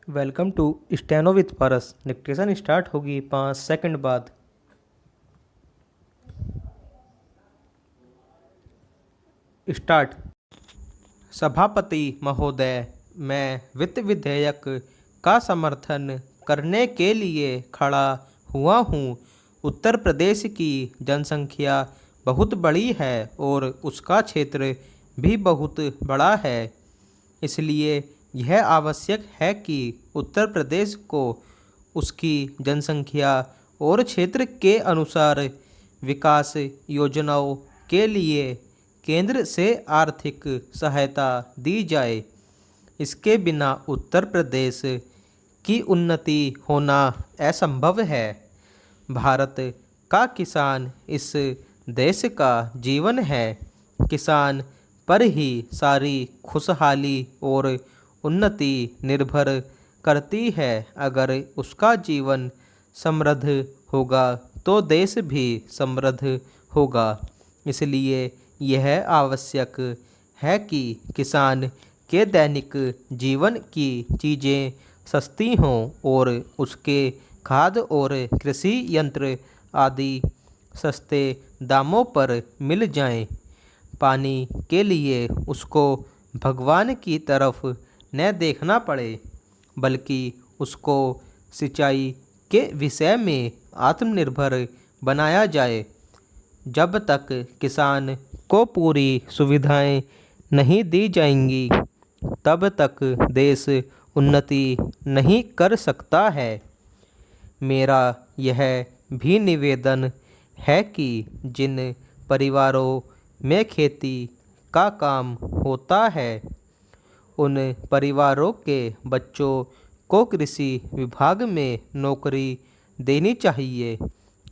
Welcome to steno with Paras. Dictation start होगी 5 second बाद। Start. सभापति महोदय, मैं वित्त विधेयक का समर्थन करने के लिए खड़ा हुआ हूँ। उत्तर प्रदेश की जनसंख्या बहुत बड़ी है और उसका क्षेत्र भी बहुत बड़ा है। इसलिए यह आवश्यक है कि उत्तर प्रदेश को उसकी जनसंख्या और क्षेत्र के अनुसार विकास योजनाओं के लिए केंद्र से आर्थिक सहायता दी जाए। इसके बिना उत्तर प्रदेश की उन्नति होना असंभव है। भारत का किसान इस देश का जीवन है। किसान पर ही सारी खुशहाली और उन्नति निर्भर करती है। अगर उसका जीवन समृद्ध होगा तो देश भी समृद्ध होगा। इसलिए यह आवश्यक है कि किसान के दैनिक जीवन की चीज़ें सस्ती हों और उसके खाद और कृषि यंत्र आदि सस्ते दामों पर मिल जाएं। पानी के लिए उसको भगवान की तरफ न देखना पड़े, बल्कि उसको सिंचाई के विषय में आत्मनिर्भर बनाया जाए। जब तक किसान को पूरी सुविधाएं नहीं दी जाएंगी, तब तक देश उन्नति नहीं कर सकता है। मेरा यह भी निवेदन है कि जिन परिवारों में खेती का काम होता है, उन परिवारों के बच्चों को कृषि विभाग में नौकरी देनी चाहिए।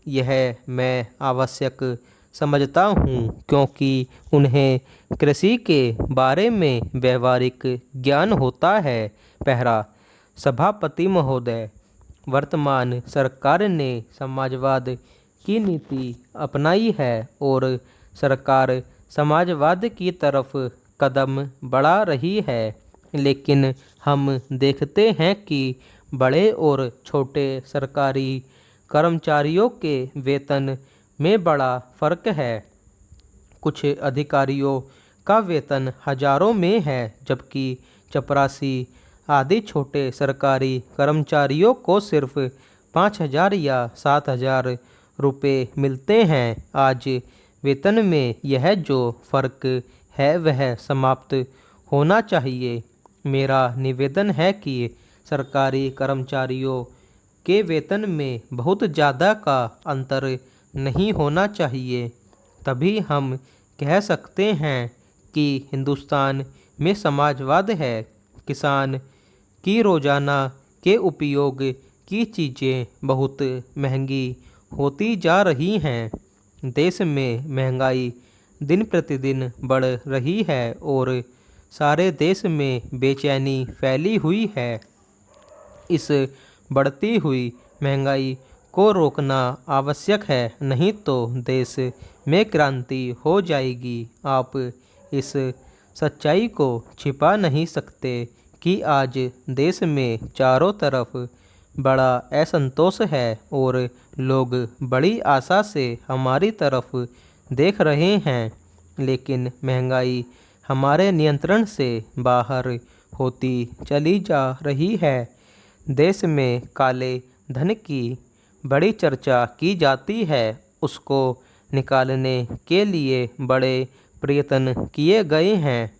यह मैं आवश्यक समझता हूँ क्योंकि उन्हें कृषि के बारे में व्यावहारिक ज्ञान होता है। पहला, सभापति महोदय, वर्तमान सरकार ने समाजवाद की नीति अपनाई है और सरकार समाजवाद की तरफ कदम बढ़ा रही है। लेकिन हम देखते हैं कि बड़े और छोटे सरकारी कर्मचारियों के वेतन में बड़ा फर्क है। कुछ अधिकारियों का वेतन हजारों में है, जबकि चपरासी आदि छोटे सरकारी कर्मचारियों को सिर्फ 5,000 या 7,000 रुपये मिलते हैं। आज वेतन में यह जो फर्क है वह समाप्त होना चाहिए। मेरा निवेदन है कि सरकारी कर्मचारियों के वेतन में बहुत ज़्यादा का अंतर नहीं होना चाहिए। तभी हम कह सकते हैं कि हिंदुस्तान में समाजवाद है। किसान की रोज़ाना के उपयोग की चीज़ें बहुत महंगी होती जा रही हैं। देश में महंगाई दिन प्रतिदिन बढ़ रही है और सारे देश में बेचैनी फैली हुई है। इस बढ़ती हुई महंगाई को रोकना आवश्यक है, नहीं तो देश में क्रांति हो जाएगी। आप इस सच्चाई को छिपा नहीं सकते कि आज देश में चारों तरफ बड़ा असंतोष है और लोग बड़ी आशा से हमारी तरफ देख रहे हैं। लेकिन महंगाई हमारे नियंत्रण से बाहर होती चली जा रही है। देश में काले धन की बड़ी चर्चा की जाती है। उसको निकालने के लिए बड़े प्रयत्न किए गए हैं।